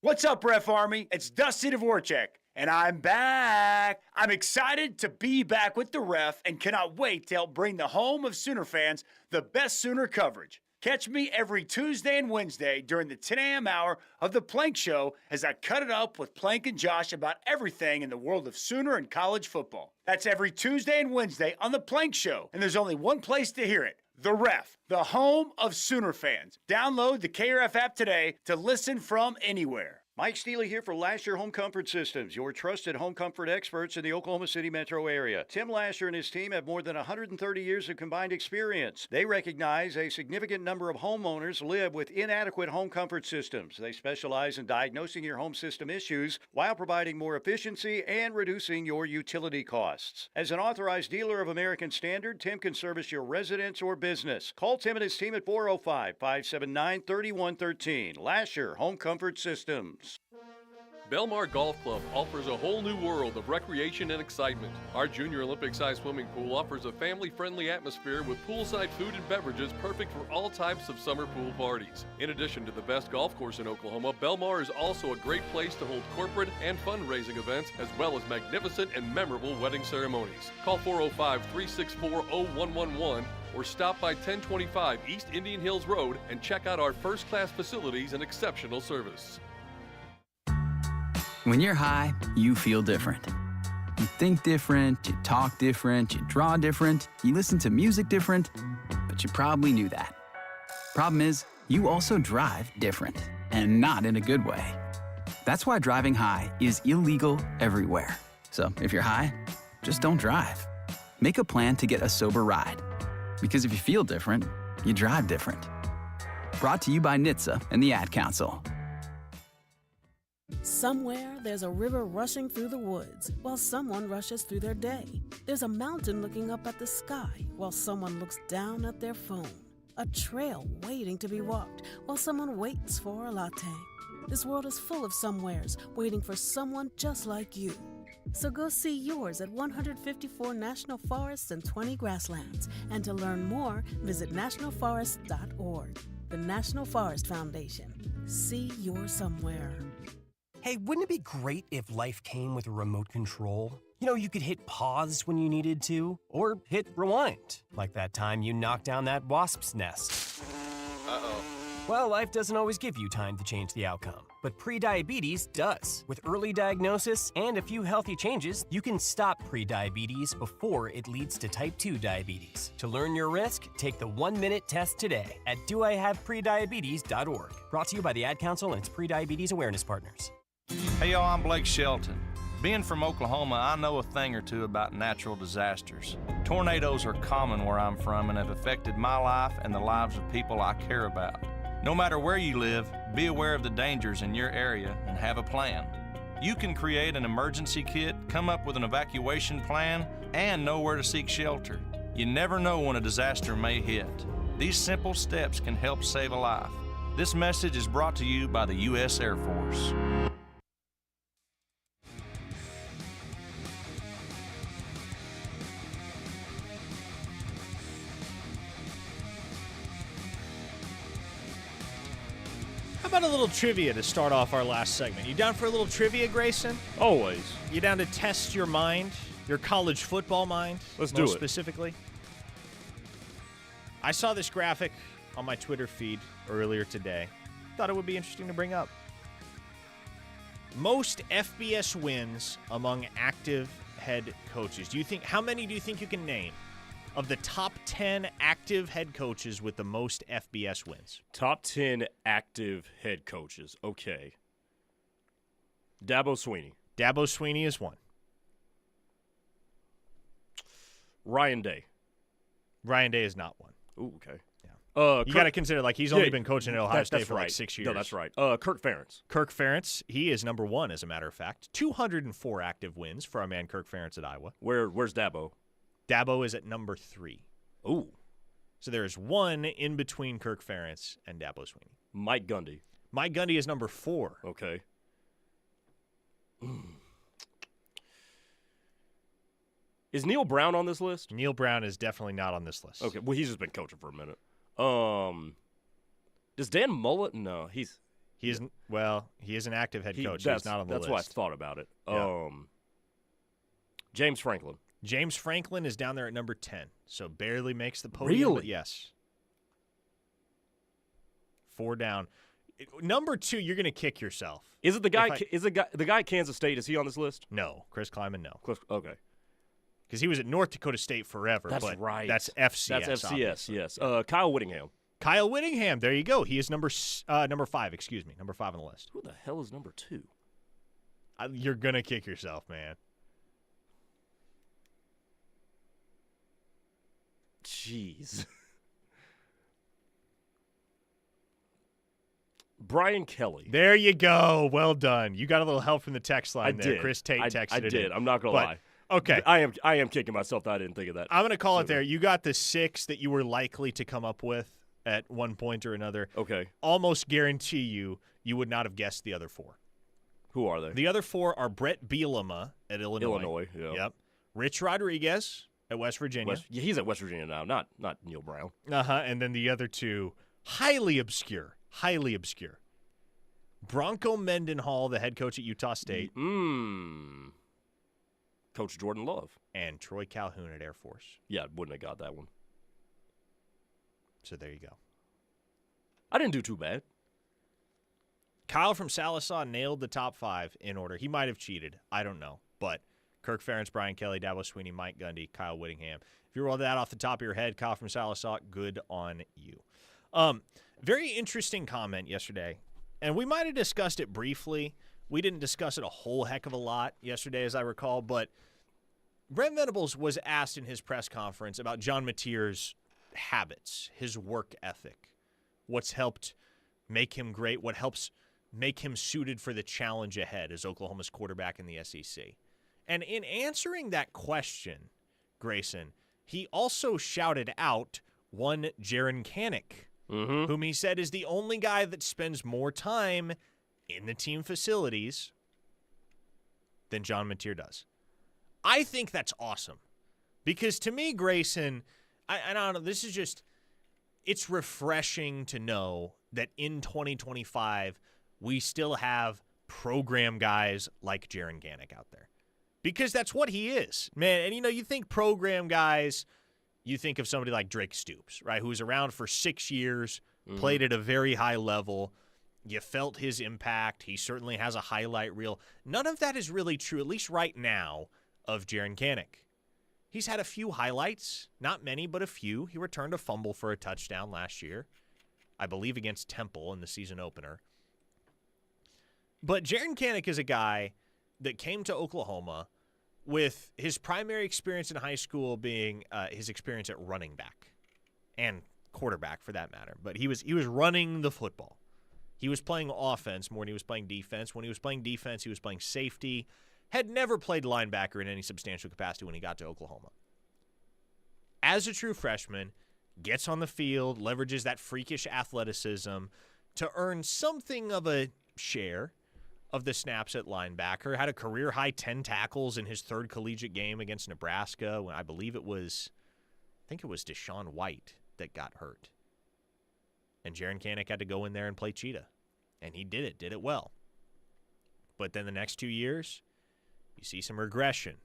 What's up, Ref Army? It's Dusty Dvorak, and I'm back. I'm excited to be back with the Ref and cannot wait to help bring the home of Sooner fans the best Sooner coverage. Catch me every Tuesday and Wednesday during the 10 a.m. hour of The Plank Show as I cut it up with Plank and Josh about everything in the world of Sooner and college football. That's every Tuesday and Wednesday on The Plank Show, and there's only one place to hear it. The Ref, the home of Sooner fans. Download the KRF app today to listen from anywhere. Mike Steele here for Lasher Home Comfort Systems, your trusted home comfort experts in the Oklahoma City metro area. Tim Lasher and his team have more than 130 years of combined experience. They recognize a significant number of homeowners live with inadequate home comfort systems. They specialize in diagnosing your home system issues while providing more efficiency and reducing your utility costs. As an authorized dealer of American Standard, Tim can service your residence or business. Call Tim and his team at 405-579-3113. Lasher Home Comfort Systems. Belmar Golf Club offers a whole new world of recreation and excitement. Our Junior Olympic-sized swimming pool offers a family-friendly atmosphere with poolside food and beverages perfect for all types of summer pool parties. In addition to the best golf course in Oklahoma, Belmar is also a great place to hold corporate and fundraising events, as well as magnificent and memorable wedding ceremonies. Call 405-364-0111 or stop by 1025 East Indian Hills Road and check out our first-class facilities and exceptional service. When you're high, you feel different. You think different, you talk different, you draw different, you listen to music different, but you probably knew that. Problem is, you also drive different, and not in a good way. That's why driving high is illegal everywhere. So if you're high, just don't drive. Make a plan to get a sober ride. Because if you feel different, you drive different. Brought to you by NHTSA and the Ad Council. Somewhere there's a river rushing through the woods while someone rushes through their day. There's a mountain looking up at the sky while someone looks down at their phone. A trail waiting to be walked while someone waits for a latte. This world is full of somewheres waiting for someone just like you. So go see yours at 154 national forests and 20 grasslands. And to learn more, visit nationalforest.org. The National Forest Foundation. See your somewhere. Hey, wouldn't it be great if life came with a remote control? You know, you could hit pause when you needed to, or hit rewind, like that time you knocked down that wasp's nest. Uh-oh. Well, life doesn't always give you time to change the outcome, but prediabetes does. With early diagnosis and a few healthy changes, you can stop prediabetes before it leads to type 2 diabetes. To learn your risk, take the 1-minute test today at doihaveprediabetes.org. Brought to you by the Ad Council and its prediabetes awareness partners. Hey y'all, I'm Blake Shelton. Being from Oklahoma, I know a thing or two about natural disasters. Tornadoes are common where I'm from and have affected my life and the lives of people I care about. No matter where you live, be aware of the dangers in your area and have a plan. You can create an emergency kit, come up with an evacuation plan, and know where to seek shelter. You never know when a disaster may hit. These simple steps can help save a life. This message is brought to you by the U.S. Air Force. How about a little trivia to start off our last segment? You down for a little trivia, Grayson? Always. You down to test your mind, your college football mind? Let's do it. Specifically. I saw this graphic on my Twitter feed earlier today. Thought it would be interesting to bring up. Most FBS wins among active head coaches. How many do you think you can name of the top 10 active head coaches with the most FBS wins? Top 10 active head coaches. Okay. Dabo Swinney. Dabo Swinney is one. Ryan Day. Ryan Day is not one. Ooh, okay. Yeah. You got to consider, like, he's only been coaching at Ohio State for right. like 6 years. No, that's right. Kirk Ferentz. Kirk Ferentz, he is number 1, as a matter of fact. 204 active wins for our man Kirk Ferentz at Iowa. Where's Dabo? Dabo is at number 3. Ooh. So there is 1 in between Kirk Ferentz and Dabo Swinney. Mike Gundy. Mike Gundy is number 4. Okay. Is Neil Brown on this list? Neil Brown is definitely not on this list. Okay, well, he's just been coaching for a minute. Does Dan Mullen? No, he is an active head coach. He's not on the list. That's why I thought about it. Yeah. James Franklin. James Franklin is down there at number 10, so barely makes the podium. Really? But yes. 4 down. Number 2, you're going to kick yourself. Is it the guy? The guy at Kansas State? Is he on this list? No, Chris Kleiman. No. Okay. Because he was at North Dakota State forever. That's but right. That's FCS. That's FCS. Obviously. Yes. Kyle Whittingham. Kyle Whittingham. There you go. He is number 5. Excuse me, number 5 on the list. Who the hell is number 2? You're gonna kick yourself, man. Jeez. Brian Kelly. There you go. Well done. You got a little help from the text line there. Did. Chris Tate texted I it did. in. I'm not gonna lie. Okay. I am kicking myself that I didn't think of that. I'm gonna call it there. You got the 6 that you were likely to come up with at one point or another. Okay. Almost guarantee you would not have guessed the other 4. Who are they? The other 4 are Brett Bielema at Illinois. Yeah. Yep. Rich Rodriguez at West Virginia. He's at West Virginia now, not Neil Brown. And then the other 2, highly obscure. Bronco Mendenhall, the head coach at Utah State. Coach Jordan Love. And Troy Calhoun at Air Force. Yeah, wouldn't have got that one. So there you go. I didn't do too bad. Kyle from Sallisaw nailed the top 5 in order. He might have cheated. I don't know. But Kirk Ferentz, Brian Kelly, Dabo Swinney, Mike Gundy, Kyle Whittingham. If you roll that off the top of your head, Kyle from Sallisaw, good on you. Very interesting comment yesterday. And we might have discussed it briefly. We didn't discuss it a whole heck of a lot yesterday, as I recall. But Brent Venables was asked in his press conference about John Mateer's habits, his work ethic, what's helped make him great, what helps make him suited for the challenge ahead as Oklahoma's quarterback in the SEC. And in answering that question, Grayson, he also shouted out one Jiren Kanak, whom he said is the only guy that spends more time in the team facilities than John Mateer does. I think that's awesome. Because to me, Grayson, I don't know, this is just, it's refreshing to know that in 2025, we still have program guys like Jiren Kanak out there. Because that's what he is, man. And, you think program guys, you think of somebody like Drake Stoops, right, who's around for 6 years, played at a very high level. You felt his impact. He certainly has a highlight reel. None of that is really true, at least right now, of Jiren Kanak. He's had a few highlights, not many, but a few. He returned a fumble for a touchdown last year, I believe against Temple in the season opener. But Jiren Kanak is a guy that came to Oklahoma with his primary experience in high school being his experience at running back and quarterback for that matter. But he was running the football. He was playing offense more than he was playing defense. When he was playing defense, he was playing safety. Had never played linebacker in any substantial capacity when he got to Oklahoma. As a true freshman, gets on the field, leverages that freakish athleticism to earn something of a share of the snaps at linebacker. Had a career-high 10 tackles in his third collegiate game against Nebraska when I think it was Deshaun White that got hurt. And Jiren Kanak had to go in there and play cheetah. And he did it well. But then the next 2 years, you see some regression,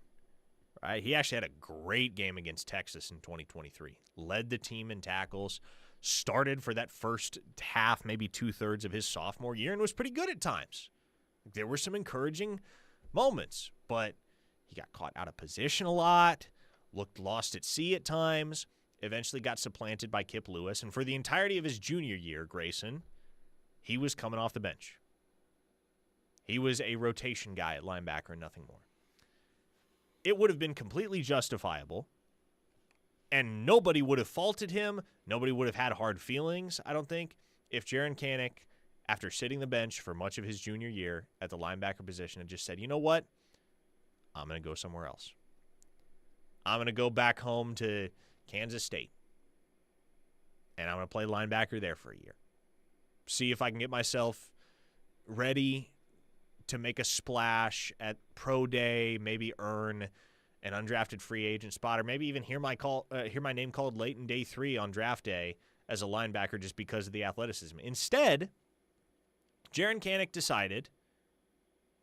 right? He actually had a great game against Texas in 2023. Led the team in tackles, started for that first half, maybe 2/3 of his sophomore year, and was pretty good at times. There were some encouraging moments, but he got caught out of position a lot, looked lost at sea at times, eventually got supplanted by Kip Lewis, and for the entirety of his junior year, Grayson, he was coming off the bench. He was a rotation guy at linebacker and nothing more. It would have been completely justifiable And nobody would have faulted him. Nobody would have had hard feelings, I don't think, if Jiren Kanak, after sitting the bench for much of his junior year at the linebacker position, had just said, you know what? I'm going to go somewhere else. I'm going to go back home to Kansas State. And I'm going to play linebacker there for a year. See if I can get myself ready to make a splash at pro day, maybe earn an undrafted free agent spot, or maybe even hear my name called late in day 3 on draft day as a linebacker just because of the athleticism. Instead, Jiren Kanak decided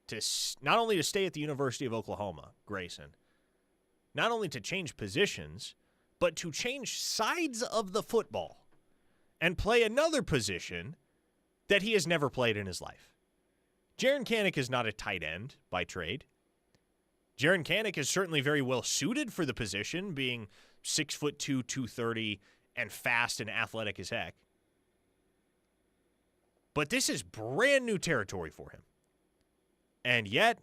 to not only to stay at the University of Oklahoma, Grayson, not only to change positions, but to change sides of the football and play another position that he has never played in his life. Jiren Kanak is not a tight end by trade. Jiren Kanak is certainly very well suited for the position, being 6'2", 230, and fast and athletic as heck. But this is brand new territory for him. And yet,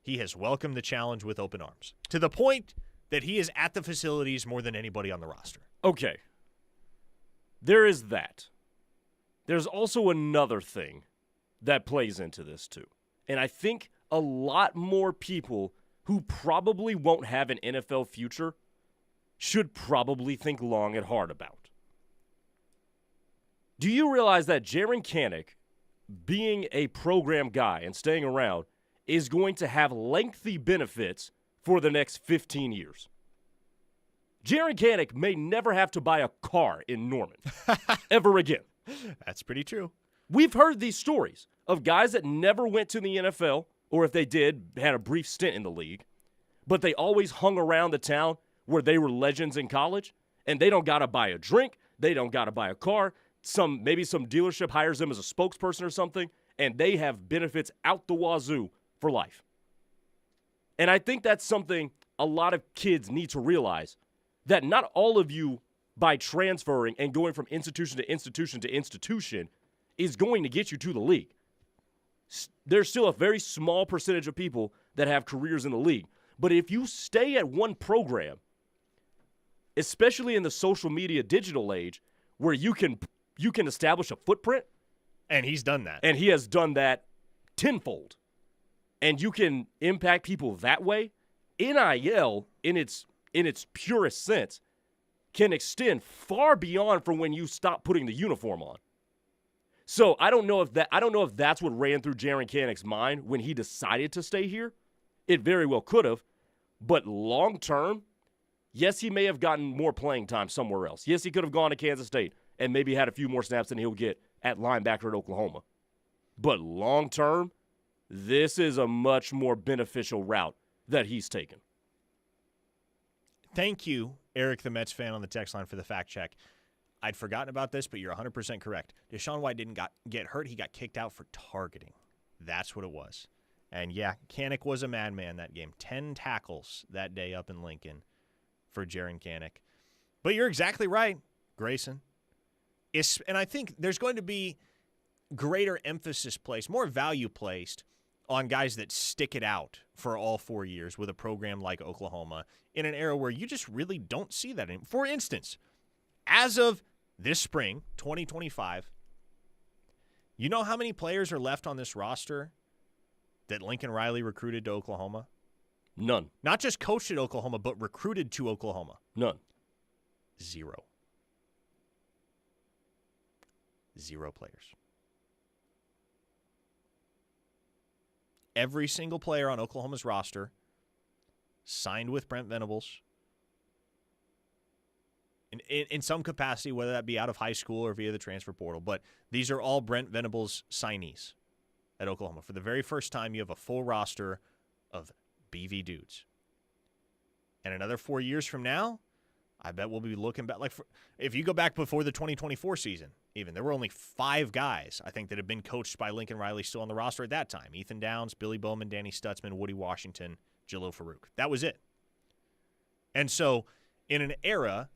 he has welcomed the challenge with open arms, to the point that he is at the facilities more than anybody on the roster. Okay. There is that. There's also another thing that plays into this too. And I think a lot more people who probably won't have an NFL future should probably think long and hard about. Do you realize that Jiren Kanak, being a program guy and staying around, is going to have lengthy benefits for the next 15 years? Jiren Kanak may never have to buy a car in Norman ever again. That's pretty true. We've heard these stories of guys that never went to the NFL, or if they did, had a brief stint in the league, but they always hung around the town where they were legends in college, and they don't got to buy a drink, they don't got to buy a car. Maybe some dealership hires them as a spokesperson or something, and they have benefits out the wazoo for life. And I think that's something a lot of kids need to realize, that not all of you, by transferring and going from institution to institution to institution, is going to get you to the league. There's still a very small percentage of people that have careers in the league. But if you stay at one program, especially in the social media digital age, where you can establish a footprint. And he's done that. And he has done that tenfold. And you can impact people that way. NIL, in its purest sense, can extend far beyond from when you stop putting the uniform on. So I don't know if that's what ran through Jiren Kanak's mind when he decided to stay here. It very well could have. But long term, yes, he may have gotten more playing time somewhere else. Yes, he could have gone to Kansas State and maybe had a few more snaps than he'll get at linebacker at Oklahoma. But long term, this is a much more beneficial route that he's taken. Thank you, Eric, the Mets fan on the text line, for the fact check. I'd forgotten about this, but you're 100% correct. Deshaun White didn't get hurt. He got kicked out for targeting. That's what it was. And, yeah, Kanak was a madman that game. 10 tackles that day up in Lincoln for Jiren Kanak. But you're exactly right, Grayson. And I think there's going to be greater emphasis placed, more value placed on guys that stick it out for all 4 years with a program like Oklahoma in an era where you just really don't see that anymore. For instance, as of this spring, 2025, you know how many players are left on this roster that Lincoln Riley recruited to Oklahoma? None. Not just coached at Oklahoma, but recruited to Oklahoma. None. 0. 0 players. Every single player on Oklahoma's roster signed with Brent Venables in some capacity, whether that be out of high school or via the transfer portal. But these are all Brent Venables signees at Oklahoma. For the very first time, you have a full roster of BV dudes. And another 4 years from now, I bet we'll be looking back. If you go back before the 2024 season, even, there were only 5 guys, I think, that have been coached by Lincoln Riley still on the roster at that time. Ethan Downs, Billy Bowman, Danny Stutzman, Woody Washington, Jalil Farouk. That was it. And so in an era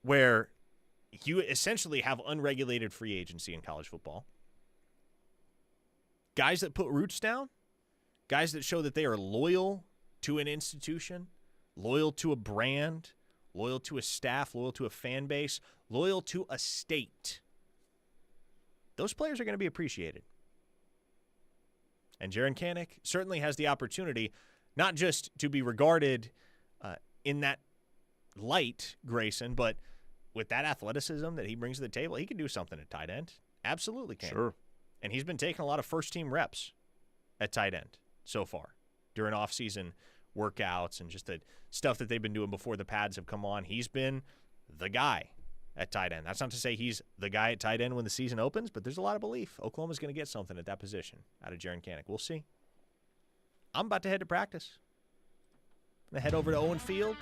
where you essentially have unregulated free agency in college football, guys that put roots down, guys that show that they are loyal to an institution, loyal to a brand, loyal to a staff, loyal to a fan base, loyal to a state. Those players are going to be appreciated. And Jiren Kanak certainly has the opportunity not just to be regarded in that light, Grayson, but with that athleticism that he brings to the table, he can do something at tight end. Absolutely can. Sure. And he's been taking a lot of first-team reps at tight end so far during off-season workouts and just the stuff that they've been doing before the pads have come on. He's been the guy at tight end. That's not to say he's the guy at tight end when the season opens, but there's a lot of belief Oklahoma's going to get something at that position out of Jiren Kanak. We'll see. I'm about to head to practice. I'm going to head over to Owen Field.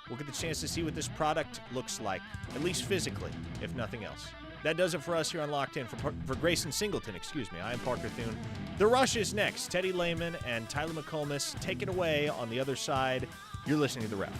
We'll get the chance to see what this product looks like, at least physically, if nothing else. That does it for us here on Locked In. For Grayson Singleton, I am Parker Thune. The Rush is next. Teddy Lehman and Tyler McComas take it away on the other side. You're listening to The Ref.